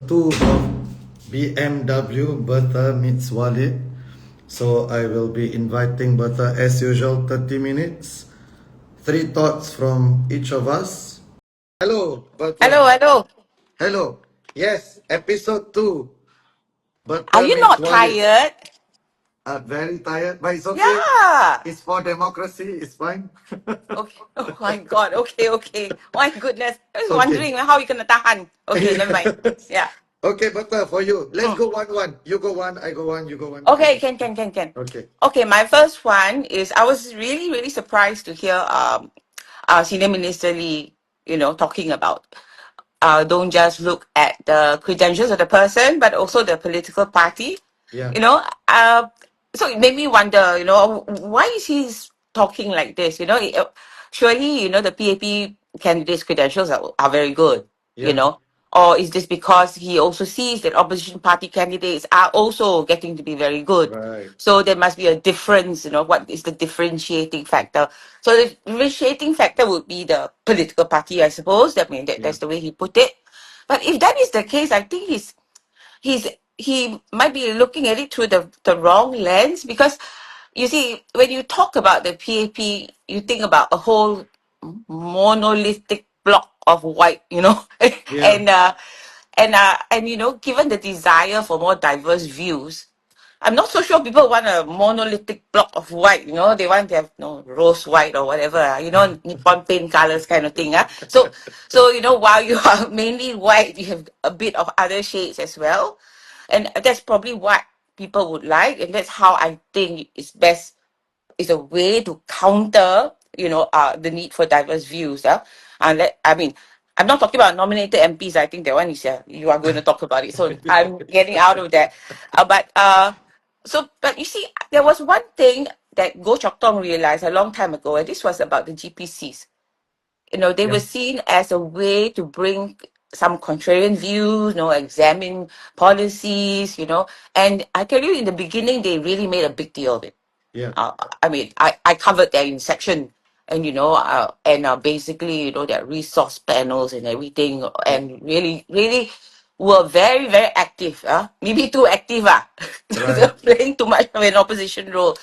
2 of BMW, Bertha meets Walid. So I will be inviting Bertha as usual, 30 minutes. 3 thoughts from each of us. Hello, Bertha. Hello, hello. Hello. Yes, episode 2. Are Bertha you meets not Walid. tired? Very tired, but it's okay. Yeah. It's for democracy. It's fine. Okay. Oh my God. Okay, okay. My goodness. I was Okay. wondering how you gonna tahan. Okay, never mind. Yeah. Okay, Bertha, for you. Let's Mm. go 1-1. You go 1, I go 1, you go 1. Okay, can. Okay. Okay, my first one is I was really surprised to hear our senior minister Lee, talking about don't just look at the credentials of the person, but also the political party. Yeah. You know, uh, so it made me wonder, why is he talking like this? Surely, the PAP candidates' credentials are very good, you Yeah. know, or is this because he also sees that opposition party candidates are also getting to be very good? Right. So there must be a difference, what is the differentiating factor? So the differentiating factor would be the political party, I suppose. I mean, Yeah. that's the way he put it. But if that is the case, I think he's he might be looking at it through the wrong lens, because you see, when you talk about the PAP, you think about a whole monolithic block of white, Yeah. and given the desire for more diverse views, I'm not so sure people want a monolithic block of white, they want to have rose white or whatever, Nippon paint colors kind of thing. So while you are mainly white, you have a bit of other shades as well. And that's probably what people would like, and that's how I think it's best, is a way to counter, the need for diverse views. I mean, I'm not talking about nominated MPs. I think that one is, you are going to talk about it. So I'm getting out of that. But you see, there was one thing that Goh Chok Tong realized a long time ago, and this was about the GPCs. They Yeah. were seen as a way to bring some contrarian views, examine policies, and I tell you, in the beginning, they really made a big deal of it. Yeah. I mean, I covered that in section, and basically, their resource panels and everything, Yeah. and really were very active. Maybe too active. Right. They're playing too much of an opposition role.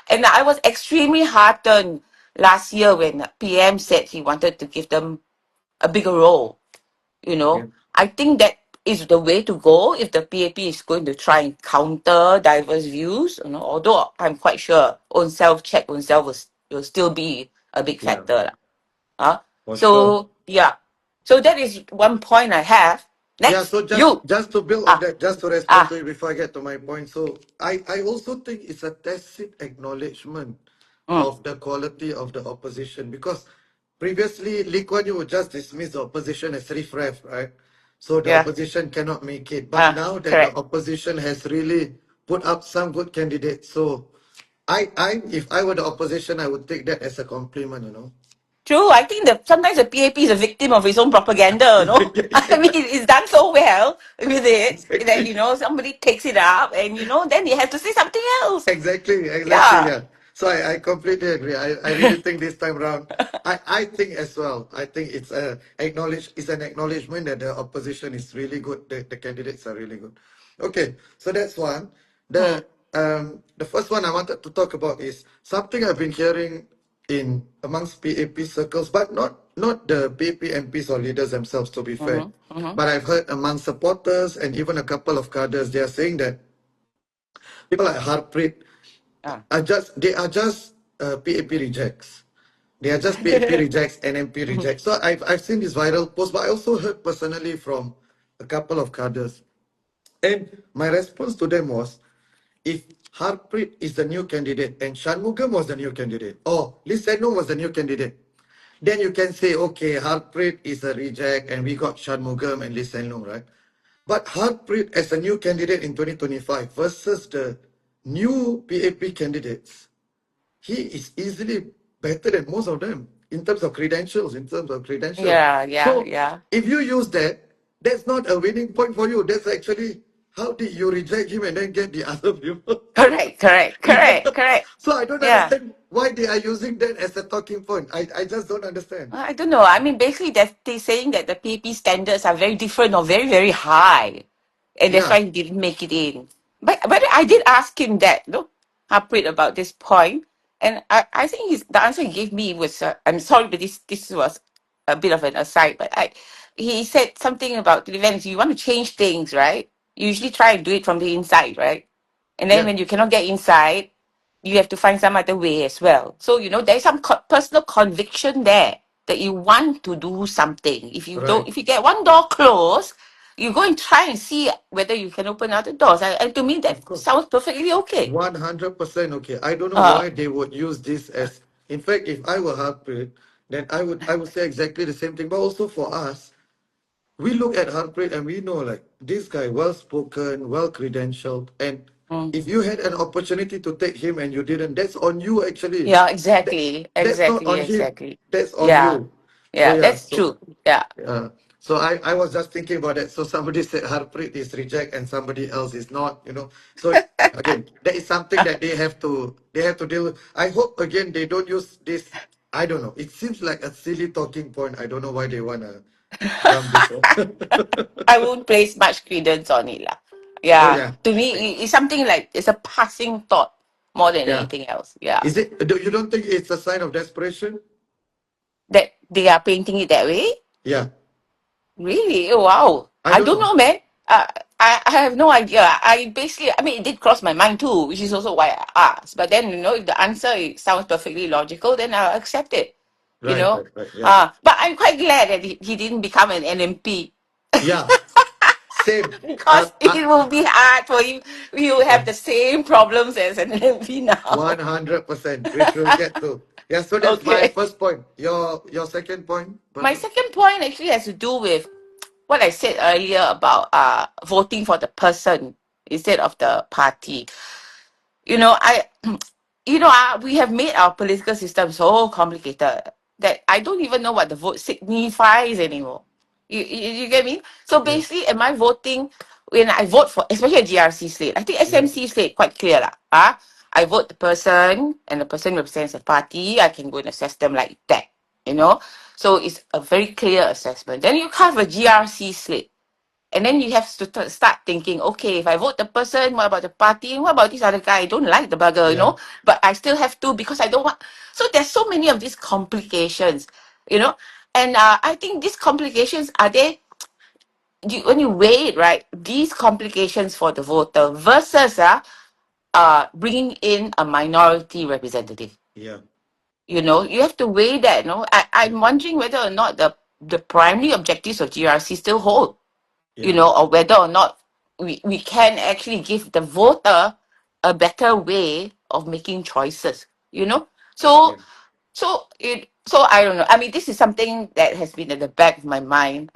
And I was extremely heartened last year when PM said he wanted to give them a bigger role. Yeah. I think that is the way to go if the PAP is going to try and counter diverse views. Although I'm quite sure own self check, own self will still be a big Yeah. factor. Huh? For sure. So yeah. So that is one point I have. Yeah, Next, so just you. just to build on Ah, that, just to respond ah, to it before I get to my point. So I also think it's a tacit acknowledgement mm, of the quality of the opposition, because previously Lee Kuan Yew would just dismiss the opposition as riff-raff, right? So the yeah, opposition cannot make it. But now that the correct. opposition has really put up some good candidates, so if I were the opposition, I would take that as a compliment, you know. True. I think that sometimes the PAP is a victim of its own propaganda, no? I mean, it's done so well with it that, Exactly. somebody takes it up and, then they have to say something else. Exactly, Yeah. yeah. So I completely agree. I really think this time round, I think as well. I think it's an acknowledgement that the opposition is really good. The candidates are really good. Okay, so that's one. Hmm. The first one I wanted to talk about is something I've been hearing in amongst PAP circles, but not the PAP MPs or leaders themselves, to be fair. Mm-hmm. Mm-hmm. But I've heard among supporters and even a couple of cadres, they are saying that people like Harpreet Ah. they are just PAP rejects. They are just PAP rejects, NMP rejects. So I've seen this viral post, but I also heard personally from a couple of cadres. And my response to them was, if Harpreet is the new candidate and Shanmugam was the new candidate, or Lee Senong was the new candidate, then you can say, okay, Harpreet is a reject and we got Shanmugam and Lee Senong, right? But Harpreet as a new candidate in 2025 versus the new PAP candidates, he is easily better than most of them in terms of credentials, Yeah, yeah, So yeah. if you use that, that's not a winning point for you. That's actually how did you reject him and then get the other people? Correct, correct, Yeah. correct, correct. So I don't Yeah. understand why they are using that as a talking point. I just don't understand. I don't know. I mean, basically, they're saying that the PAP standards are very different or very, very high. And that's Yeah, why he didn't make it in. But I did ask him that, no, Harpreet, about this point. And I think the answer he gave me was, I'm sorry, but this was a bit of an aside, but he said something about events. You want to change things, right? You usually try and do it from the inside, right? And then yeah, when you cannot get inside, you have to find some other way as well. So, there's some personal conviction there that you want to do something. right. If you get one door closed, you go and try and see whether you can open other doors. And to me, that Of course. sounds perfectly okay. 100% okay. I don't know Uh, why they would use this as, in fact, if I were Harpreet, then I would say exactly the same thing. But also for us, we look at Harpreet and we know like this guy well spoken, well credentialed, and mm. if you had an opportunity to take him and you didn't, that's on you actually. Yeah, That, exactly, that's not exactly, on him. exactly. That's on Yeah, you. So yeah, yeah, that's so true. Yeah. I was just thinking about that. So somebody said Harpreet is reject and somebody else is not. So again, that is something that they have to deal with. I hope again they don't use this. I don't know. It seems like a silly talking point. I don't know why they wanna jump this one. I won't place much credence on it. Lah. Oh Yeah. yeah. To me, it's something like it's a passing thought more than Yeah. anything else. Yeah. Is it you don't think it's a sign of desperation? That they are painting it that way? Yeah. Really? Oh, wow. I I don't don't know. know, man. I have no idea. I mean, it did cross my mind too, which is also why I asked. But then, if the answer sounds perfectly logical, then I'll accept it, you Right, know. right, right. Yeah. But I'm quite glad that he didn't become an NMP Yeah. Same. because it will be hard for you. You will have Yeah. the same problems as an NMP now. 100%, which we'll get to. Yeah, so that's my Okay. first point. Your second point, My Bertha? second point actually has to do with what I said earlier about voting for the person instead of the party. You know, I we have made our political system so complicated that I don't even know what the vote signifies anymore. You get me? So Yeah, basically, am I voting when I vote for, especially a GRC slate? I think yeah, SMC slate quite clear lah. I vote the person, and the person represents a party. I can go and assess them like that. You know, so it's a very clear assessment. Then you have a GRC slate. And then you have to start thinking, okay, if I vote the person, what about the party? What about this other guy? I don't like the bugger, yeah, but I still have to because I don't want. So there's so many of these complications, you know. And I think these complications are there, when you weigh it, right? These complications for the voter versus bringing in a minority representative. yeah, You have to weigh that, no? yeah, I'm wondering whether or not the primary objectives of GRC still hold, yeah, or whether or not we can actually give the voter a better way of making choices, So yeah, so I don't know. I mean, this is something that has been at the back of my mind,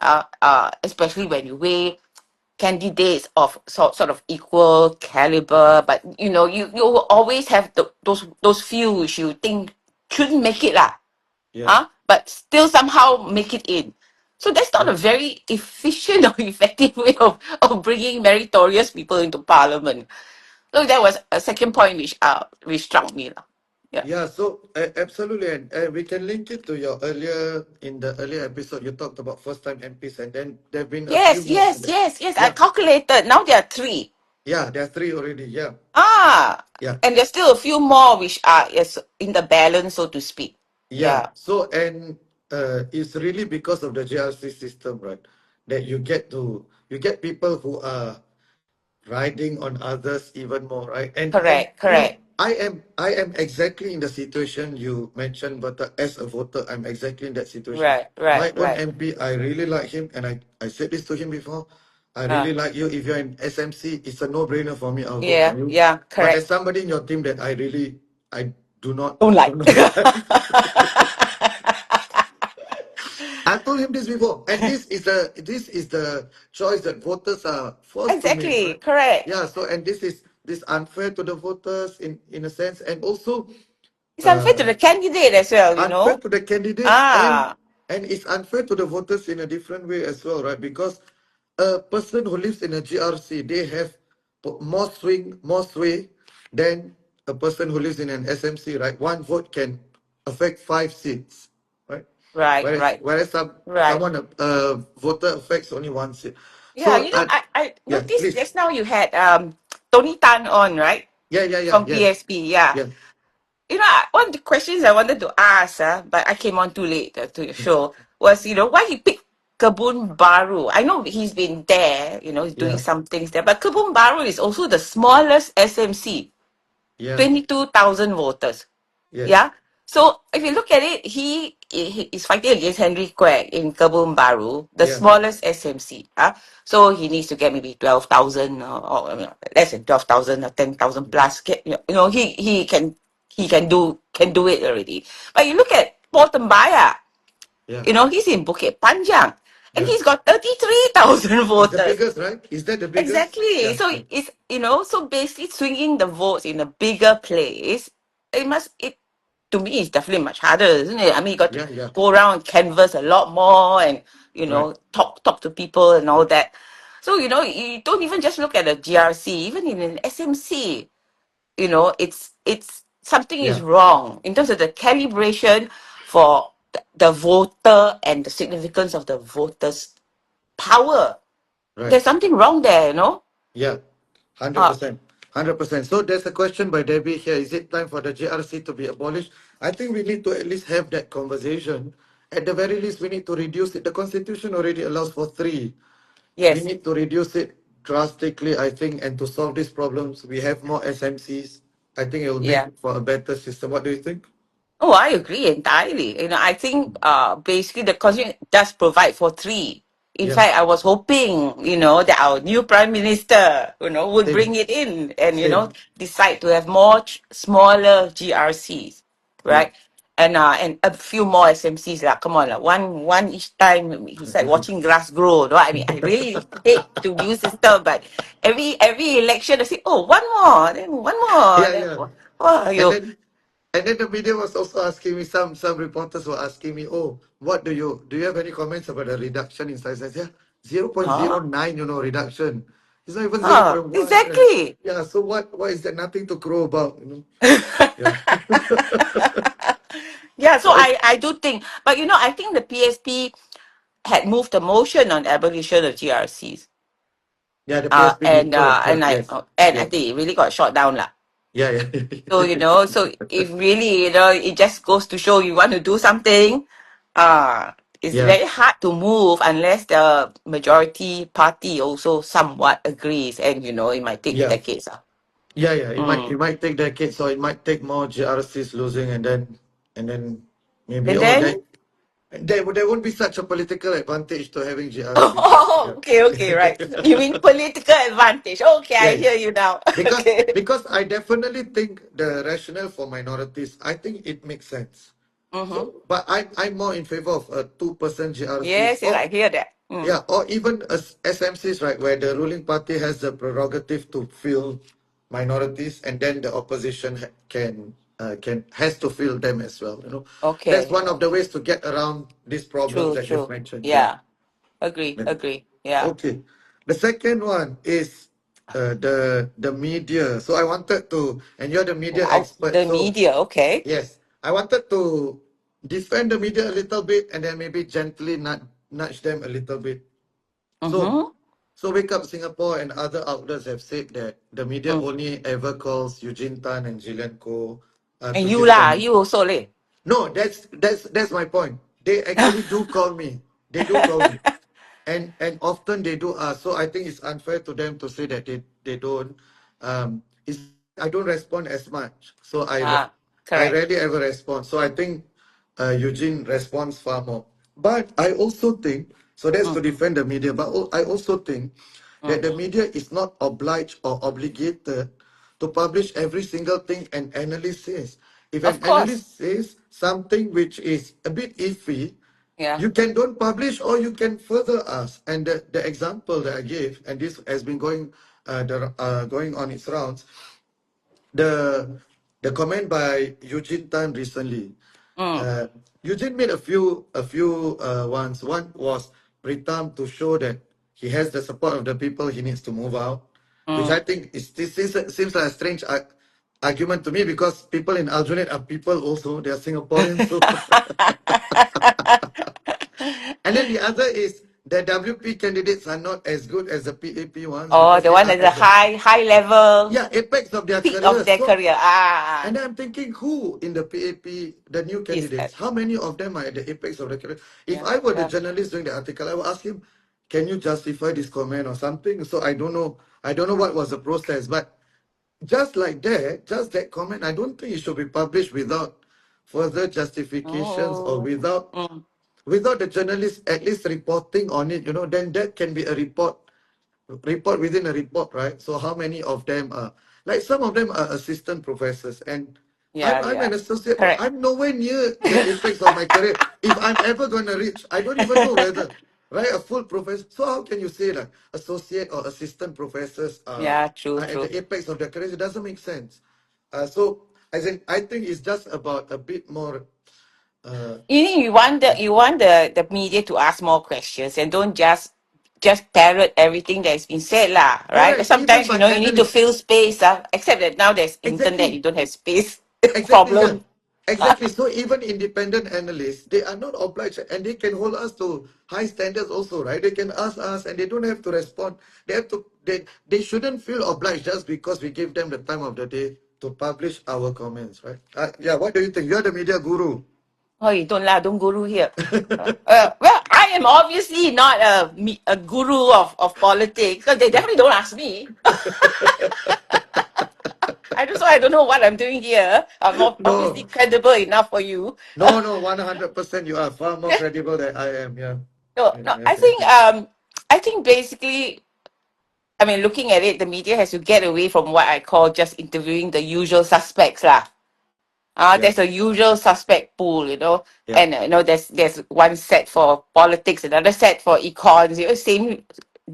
especially when you weigh candidates of sort of equal caliber, but you will always have those few which you think shouldn't make it lah, yeah, but still somehow make it in. So that's not a yeah. very efficient or effective way of bringing meritorious people into parliament. So that was a second point which struck me lah. Yeah. Yeah, so absolutely, and we can link it to your earlier episode. You talked about first-time MPs, and then there've been a few Yes, more. yes, yes, yes. I Yeah, calculated. Now there are three. yeah, there are three already. Yeah, Ah, yeah, and there's still a few more which are in the balance, so to speak. yeah. Yeah. So and it's really because of the GRC system, right? That you get people who are riding on others even more, right? And Correct. Correct. I am exactly in the situation you mentioned, but as a voter, I'm exactly in that situation. Right. Right. My own Right. MP, I really like him, and I said this to him before. I Uh, really like you. If you're in SMC, it's a no-brainer for me. I'll vote for yeah. you. Yeah. But as Correct. somebody in your team that I Don't like. do not like. I told him this before, and this is the choice that voters are forced to make, Exactly. right? Correct. Yeah. So, and this unfair to the voters in a sense, and also It's unfair to uh, the candidate as well, you unfair know. to the candidates, and Ah, and it's unfair to the voters in a different way as well, right? Because a person who lives in a GRC, they have more sway than a person who lives in an SMC, right? One vote can affect 5 seats, right? Right, Whereas right, whereas right. someone a voter affects only 1 seat. Yeah, So I yeah, noticed please. just now you had Tony Tan on, right? Yeah, From yes. PSP, yeah. Yeah, One of the questions I wanted to ask, but I came on too late to your show, was, why he picked Kebun Baru. I know he's been there, he's doing yeah, some things there, but Kebun Baru is also the smallest SMC, yeah, 22,000 voters. yes, Yeah. So if you look at it, he is fighting against Henry Quek in Kebun Baru, the yeah, smallest SMC. So he needs to get maybe 12,000 or less than 12,000 or 10,000 plus. He can do it already. But you look at Port Mbaya, yeah, he's in Bukit Panjang and yeah. he's got 33,000 It's the voters. biggest, right? Is that the biggest? Exactly. Yeah, So yeah, so basically swinging the votes in a bigger place, it to me it's definitely much harder, isn't it? I mean, you got to yeah, yeah. go around and canvas a lot more and, Right. talk to people and all that. So, you don't even just look at a GRC, even in an SMC, it's something is Yeah, wrong in terms of the calibration for the voter and the significance of the voter's power. right. There's something wrong there. Yeah, Uh, 100%. 100%. So there's a question by Debbie here. Is it time for the GRC to be abolished? I think we need to at least have that conversation. At the very least, we need to reduce it. The Constitution already allows for three. We yes. need to reduce it drastically, I think, and to solve these problems, we have more SMCs. I think it will make Yeah. for a better system. What do you think? Oh, I agree entirely. I think basically the constitution does provide for three. In Yeah, fact, I was hoping, that our new prime minister, would same, bring it in and, same. decide to have more smaller GRCs, Yeah. right? And a few more SMCs lah. Come on lah, one each time. It's like watching grass grow. No? I mean, I really hate to use this term, but every election I say, oh, one more, then one more, Yeah, then yeah. wow, And you. then the media was also asking me, some reporters were asking me, oh, what do you have any comments about the reduction in size? I said, yeah, Huh? 0.09, reduction. It's not even zero Oh, point 0.1. exactly. Yeah, so what is there nothing to crow about? Yeah. Yeah, so So I do think, but I think the PSP had moved a motion on abolition of GRCs. yeah, the PSP did. And Correct, and correct. I Yes. and I Yes. think it really got shot down lah. Yeah, yeah. So so if really it just goes to show you want to do something, it's Yeah. very hard to move unless the majority party also somewhat agrees, and it might take Yeah. decades. Yeah, yeah. It Mm. might take decades, or it might take more GRCs losing, and then maybe And then there won't be such a political advantage to having GRCs. oh, Yeah. okay, right. You mean political advantage? Okay, I hear Yes. you now. Because Okay. because I definitely think the rationale for minorities, I think it makes sense. Mm-hmm. So, but I'm more in favor of a 2% GRCs, Yes, yes, I hear that. yeah, or even as SMCs, right, where the ruling party has the prerogative to fill minorities, and then the opposition can has to fill them as well. That's Okay. one of the ways to get around these problems True, that you've true. mentioned. Yeah. Yeah. Agree, Yeah. agree. Yeah. Okay. The second one is the media. So I wanted to, and you're the media Wow. expert, The so media, okay. yes, I wanted to defend the media a little bit, and then maybe gently nudge them a little bit. So, Mm-hmm. so Wake Up Singapore and other outlets have said that the media Mm. only ever calls Eugene Tan and Gillian Koh And to you give lah, them. you also leh. No, that's my point. They actually do call me. They do call me, and often they do ask. So I think it's unfair to them to say that they don't. It's just that I don't respond as much. So I Correct. rarely ever respond. So I think Eugene responds far more. But I also think, so that's to Mm, defend the media. But I also think that mm. the media is not obliged or obligated to publish every single thing an analyst says. If Of an course. analyst says something which is a bit iffy, Yeah. you can don't publish, or you can further ask. And the example that I gave, and this has been going on its rounds, the the comment by Eugene Tan recently. Mm. Eugene made a few ones. One was Pritam to show that he has the support of the people, he needs to move out, which I Mm. think seems like a strange argument to me because people in Aljunied are people also. They are Singaporeans. So, and then the other is the WP candidates are not as good as the PAP ones Oh, because the they one are at the at the high level yeah apex of their peak of careers. their So career. and Ah, then I'm thinking, who in the PAP, the new is candidates, how many of them are at the apex of the career? If yeah, I were the yeah. journalist doing the article, I would ask him, can you justify this comment or something? So I don't know. I don't know what was the process, but just like that, just that comment, I don't think it should be published without further justifications or Oh, without the journalist at least reporting on it, then that can be a report within a report, right? So how many of them are like some of them are assistant professors, and yeah, I'm yeah. an associate. Correct. I'm nowhere near the apex of my career. If I'm ever going to reach, I don't even know whether, right, a full professor. So how can you say like associate or assistant professors Yeah, true, are at true. the apex of their career? It doesn't make sense. So I think it's just about a bit more. Uh, You want the media to ask more questions and don't just parrot everything that's been said lah, right? But correct, even sometimes by you need to analysts. fill space, except that now there's internet, you Exactly. don't have space Exactly, yeah. problem. Exactly. So even independent analysts, they are not obliged and they can hold us to high standards also, right? They can ask us and they don't have to respond. They shouldn't feel obliged just because we give them the time of the day to publish our comments, right? Yeah, what do you think? You're the media guru. Oh, you don't lah, don't guru here. Well, I am obviously not a guru of politics because they definitely don't ask me. I don't know what I'm doing here. I'm obviously No, credible enough for you. no, 100%. You are far more credible than I am. Yeah. No, Yeah, no. yeah, I yeah. think basically, I mean, looking at it, the media has to get away from what I call just interviewing the usual suspects lah. Yeah, There's a usual suspect pool, yeah, and there's one set for politics, another set for econs. Same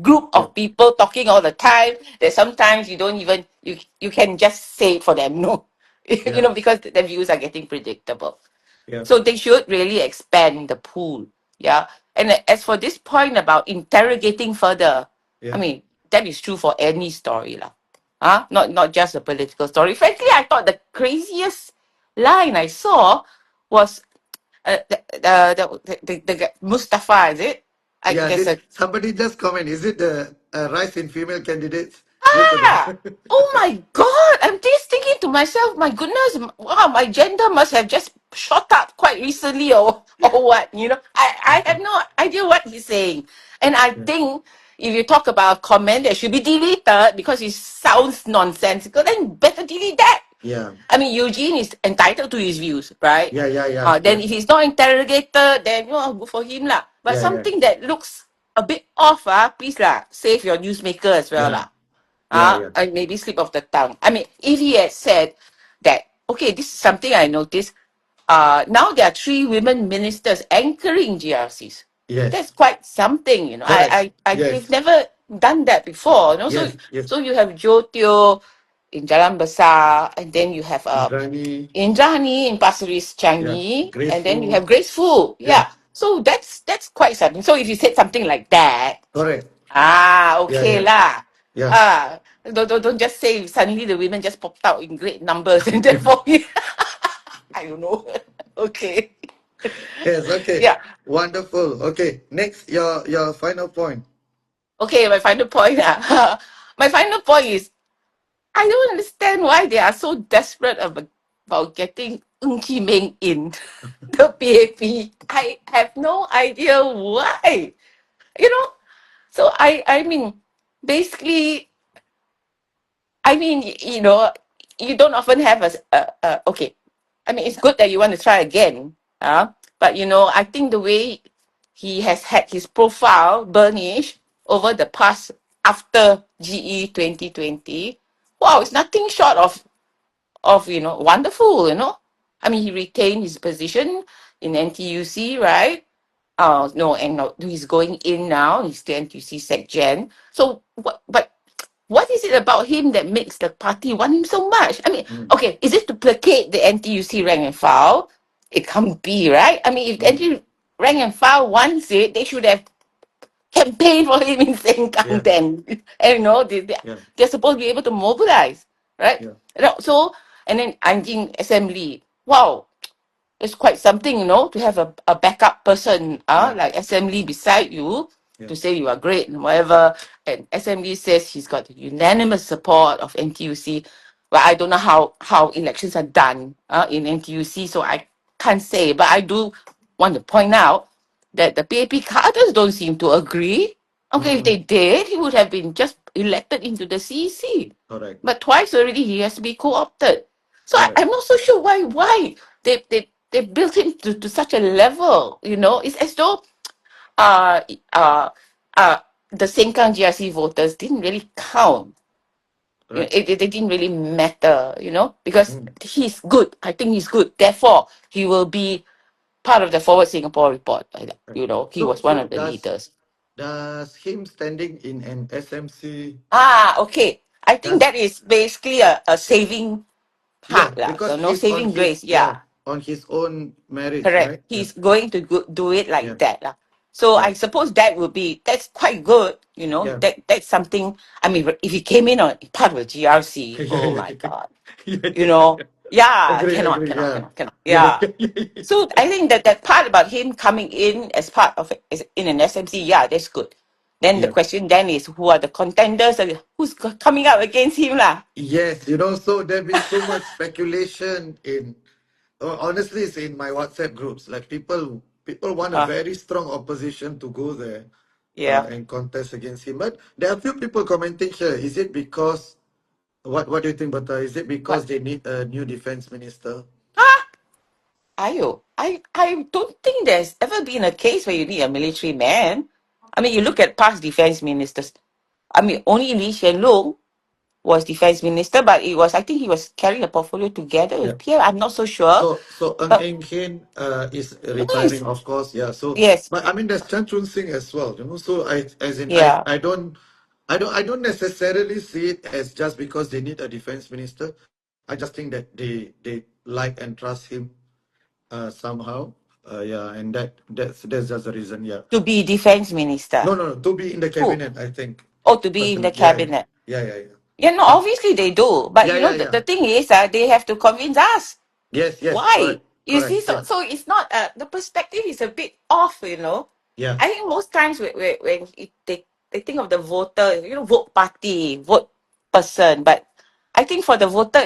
group yeah, of people talking all the time. That sometimes you don't even you can just say it for them, no, yeah, because the views are getting predictable. yeah, So they should really expand the pool. Yeah. And as for this point about interrogating further, I yeah. mean, that is true for any story. Lah. Not just a political story. Frankly, I thought the craziest line I saw was the Mustafa, is it? Yeah, There's this a somebody just comment. Is it the rise in female candidates due to Ah! the? Oh my God! I'm just thinking to myself, my goodness, wow, my gender must have just shot up quite recently or what, I have no idea what he's saying. And I yeah, think if you talk about a comment that should be deleted because it sounds nonsensical, then better delete that. yeah, I mean, Eugene is entitled to his views, right? yeah, yeah, yeah, Then yeah, if he's not interrogated, then good for him lah. But yeah, yeah, something that looks a bit off, please lah, save your newsmaker as well yeah, lah. yeah, yeah, And maybe slip of the tongue. I mean, if he had said that, okay, this is something I noticed. Now there are three women ministers anchoring GRCs. That's yes, quite something, correct, they've yes, never done that before. yes, yes. So you have Jo Teo in Jalan Besar, and then you have Indrani, Indrani in Pasir Ris yeah, Changi, and then you graceful, have Graceful. yeah, Yeah. So that's quite something. So if you said something like that, correct, yeah, okay yeah, lah. yeah, Ah, don't just say suddenly the women just popped out in great numbers and therefore I don't know. Okay. yes, okay, Yeah. wonderful. Okay, next, your final point. Okay, my final point. My final point is I don't understand why they are so desperate about getting Ng Chee Meng in the PAP. I have no idea why. You know, so I mean, basically, you don't often have okay. I mean, it's good that you want to try again, but I think the way he has had his profile burnished over the past after GE 2020, wow, it's nothing short of wonderful. I mean, he retained his position in NTUC, right? No, and no, he's going in now. He's the NTUC SecGen. So what is it about him that makes the party want him so much? I mean, Mm, okay, is it to placate the NTUC rank and file? It can't be, right? I mean, if the mm, NTUC rank and file wants it, they should have campaign for him in Sengkang Yeah. then. And Yeah. they're supposed to be able to mobilize, right? Yeah. So, and then Anjing Assembly. Wow, it's quite something, to have a backup person, Yeah. like Assembly beside you Yeah. to say you are great and whatever. And Assembly says he's got the unanimous support of NTUC. Well, I don't know how elections are done in NTUC, so I can't say. But I do want to point out that the PAP cadres don't seem to agree. Okay, if they Mm-mm. did, he would have been just elected into the CEC. Correct. But twice already he has to be co-opted. So Correct. I'm not so sure why they built him to such a level. It's as though uh uh uh the Sengkang GRC voters didn't really count. Right. It didn't really matter, because Mm. he's good. I think he's good. Therefore, he will be part of the Forward Singapore report. Right. He So was one so of the leaders. does him standing in an SMC Okay. I think does that is basically a saving yeah, part lah. So because no he's on saving his grace. Yeah. on his own merits, Correct. right? Yeah. He's going to do it Yeah. like that. Lah. So Yeah. I suppose that's quite good. Yeah. That's something. I mean, if he came in on part of a GRC, Yeah. oh Yeah. my God. Yeah. Yeah. Yeah, Agree. cannot, Agree. cannot, Yeah. cannot, cannot. Yeah. Yeah. So I think that part about him coming in as part of in an SMC, yeah, that's good. Then the Yeah. question then is who are the contenders and who's coming up against him lah? Yes, so there's been so much speculation in, honestly, it's in my WhatsApp groups. Like people want a Ah, very strong opposition to go there yeah. and contest against him. But there are a few people commenting here. Is it because what do you think, Bertha? Is it because What? they need a new defense minister? Ah, Ayo, I don't think there's ever been a case where you need a military man. I mean, you look at past defense ministers. I mean, only Lee Hsien Loong was defense minister, but I think he was carrying a portfolio together Yeah. with Pierre. I'm not so sure. So Ng But Eng Hen is yes, retiring, of course. Yeah. So, yes, but I mean, there's Chan Chun Sing as well. So as in, yeah. I don't necessarily see it as just because they need a defense minister. I just think that they like and trust him somehow. Yeah, and that's just the reason. Yeah. To be defense minister. No, no, no. To be in the Who? cabinet, I think. Oh, to be in the Personally, yeah, cabinet. yeah, yeah, yeah. Yeah, no, Yeah, obviously they do. But yeah, yeah, yeah. the thing is, they have to convince us. Yes, yes, Why? correct, You see, correct. so Yeah, so it's not the perspective is a bit off. yeah, I think most times when they think of the voter, vote party, vote person, but I think for the voter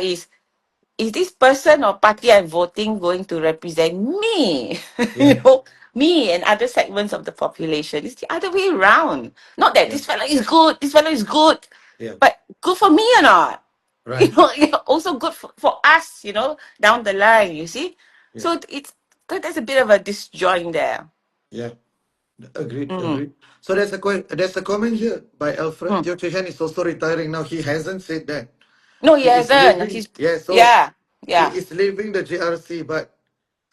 is this person or party I'm voting going to represent me? you yeah, know, me and other segments of the population. It's the other way around. Not that yeah, this fellow is good, yeah. but good for me or not? Right. Also good for us, down the line, you see? Yeah. So there's a bit of a disjoint there. Yeah, agreed, Mm. agreed. So there's a comment here by Alfred. Mm. Teo Chee Hean is also retiring now. He hasn't said that. No, he He is hasn't. leaving. He's Yeah, so yeah, he yeah, is leaving the GRC, but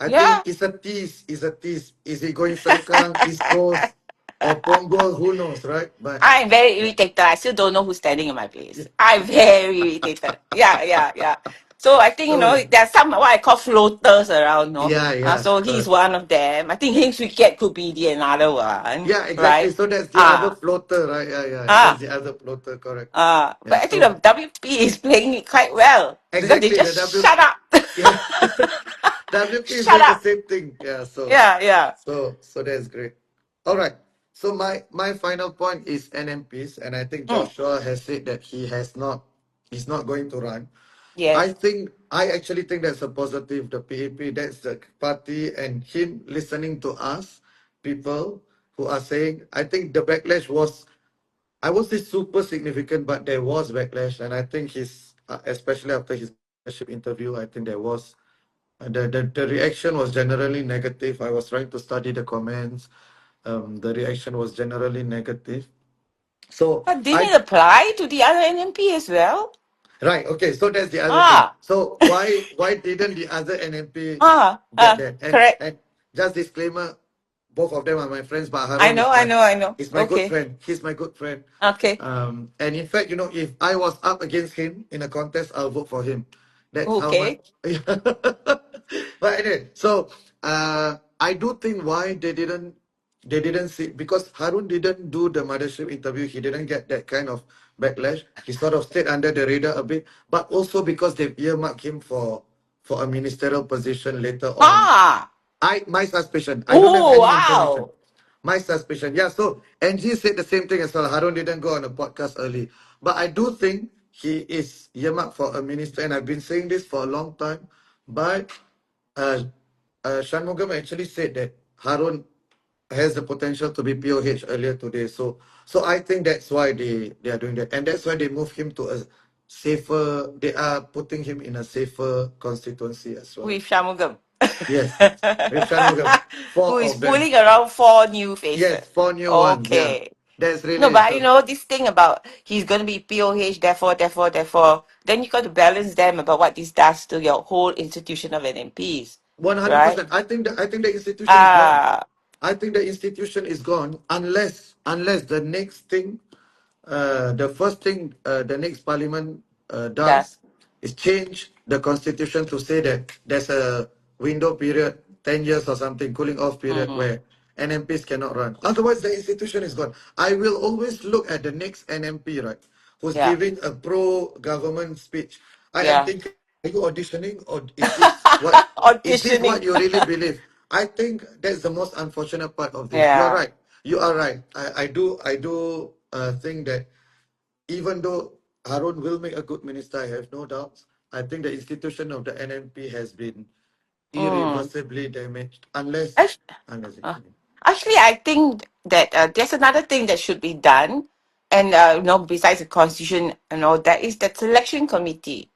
I think yeah. it's a tease. It's a tease. Is he going Sengkang, East Coast, or Punggol? Who knows, right? But I'm very irritated. I still don't know who's standing in my place. yeah. I'm very irritated. Yeah, yeah, yeah. So I think, So there are some what I call floaters around, no? yeah, yeah, So he's correct. one of them. I think Hings Wicket could be the another one, Yeah, exactly. right? So that's the other Ah, floater, right? Yeah, yeah. That's ah, the other floater, correct. but Yeah, I think so the WP is playing it quite well because they exactly the just W. shut up. Yeah. WP is Shut doing the up. same thing. Yeah, Yeah, yeah. so that's great. All right. So my final point is NMPs, and I think Mm, Joshua has said that he's not going to run. yes. I actually think that's a positive. The PAP, that's the party, and him listening to us, people who are saying, I think the backlash was, I won't say super significant, but there was backlash, and I think especially after his leadership interview, I think there was the reaction was generally negative. I was trying to study the comments. The reaction was generally negative. So But didn't I it apply to the other NMP as well? right, okay. So that's the other thing. Ah, So why didn't the other NMP get that? correct. And just disclaimer, both of them are my friends, but I Harun know, I know, I know. is my good Okay, friend. He's my good friend. okay. And in fact, if I was up against him in a contest, I'll vote for him. That's how Okay. much. But anyway, so I do think why they didn't they didn't see, because Harun didn't do the mothership interview, he didn't get that kind of backlash. He sort of stayed under the radar a bit, but also because they've earmarked him for a ministerial position later on. Ah, My suspicion. I don't have oh any information. wow. My suspicion. Yeah, so Angie said the same thing as well. Harun didn't go on a podcast early. But I do think he is earmarked for a minister, and I've been saying this for a long time. But uh, Shanmugam actually said that Harun has the potential to be POH earlier today. So I think that's why they are doing that. And that's why they move him to a safer, they are putting him in a safer constituency as well. With Shamugam. Yes, with Shanmugam. Who Four is of them. fooling around four new Yes, faces. four new ones. Yeah, Okay. that's No, really but so. this thing about he's going to be POH, therefore, then you got to balance them about what this does to your whole institution of NMPs, right? 100%. I think the institution is gone. Ah, I think the institution is gone unless the next thing, the first thing the next parliament does does. is change the constitution to say that there's a window period, 10 years or something, cooling off period Mm, where NMPs cannot run. Otherwise, the institution is gone. I will always look at the next NMP, right, who's yeah, giving a pro-government speech. I am yeah. thinking, are you auditioning, or is this what Auditioning. you really believe? I think that's the most unfortunate part of this. You're Yeah. right. You are right. I do think that even though Harun will make a good minister, I have no doubts. I think the institution of the NMP has been Mm. irreversibly damaged unless Act- unless it uh, can. Actually, I think that there's another thing that should be done, and besides the constitution, that is the selection committee.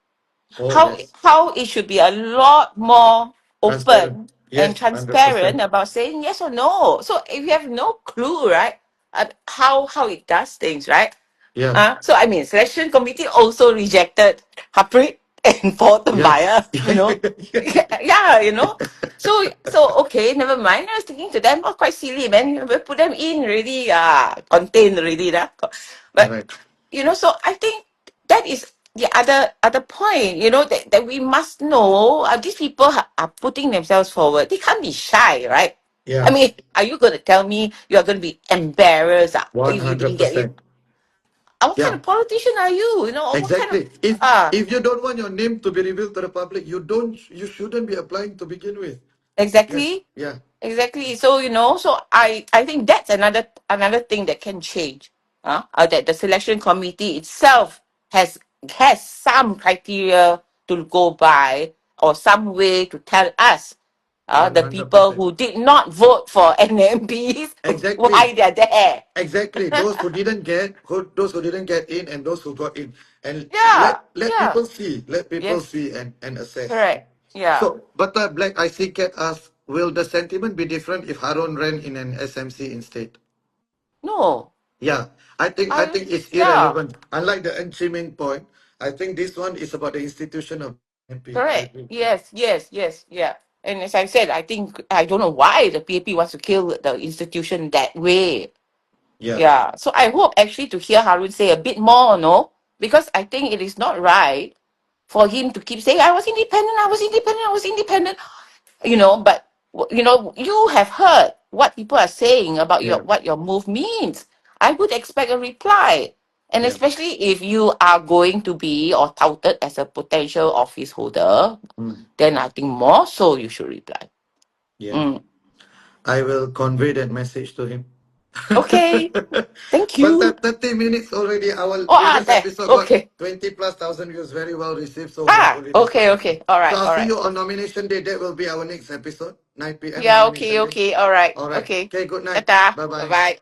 Oh, how that's how it should be a lot more transparent. open and Yes, transparent 100%. about saying yes or no. So if you have no clue, right, how it does things, right? Yeah. So I mean, selection committee also rejected Harpreet and Paul Yes. Tambaya, yeah, So okay, never mind. I was thinking to them, oh, quite silly, man. We put them in already, contained already, lah. But Correct. so I think that is the other point. That we must know. These people are putting themselves forward. They can't be shy, right? I Yeah. mean, are you going to tell me you are going to be embarrassed if you didn't get in? 100%. What kind Yeah. of politician are you? Or what kind of Exactly. If ah if you don't want your name to be revealed to the public, you shouldn't be applying to begin with. Yes. exactly, Yeah. exactly. So I think that's another thing that can change. That the selection committee itself has has some criteria to go by, or some way to tell us, the people 100%. who did not vote for NMPs, why Exactly. they're there. Exactly. Those who didn't get in, and those who got in. And Yeah, let yeah, people see. Let people yes, see and assess. correct. Yeah. So, but Black IC Cat asked, will the sentiment be different if Harun ran in an SMC instead? No. Yeah, I think it's Yeah, irrelevant. Unlike the Enchiming point, I think this one is about the institution of MP. I correct. agree. Yes, yes, yes, yeah. And as I said, I don't know why the PAP wants to kill the institution that way. Yeah, Yeah. So I hope actually to hear Harun say a bit more, no? Because I think it is not right for him to keep saying, I was independent, I was independent. But you have heard what people are saying about yeah, what your move means. I would expect a reply. And yeah, especially if you are going to be or touted as a potential office holder, mm, then I think more so you should reply. yeah. Mm. I will convey that message to him. Okay. Thank But you. that 30 minutes already, our Oh, previous there. episode got Okay. 20 plus thousand views, very well received. So hopefully this one. Okay, okay. All So right, I'll all see right. you on nomination day. That will be our next episode, 9 p.m. Yeah, okay, nomination day. okay. All right. All right. Okay. Okay, good night. Ta-ta. Bye bye. Bye-bye.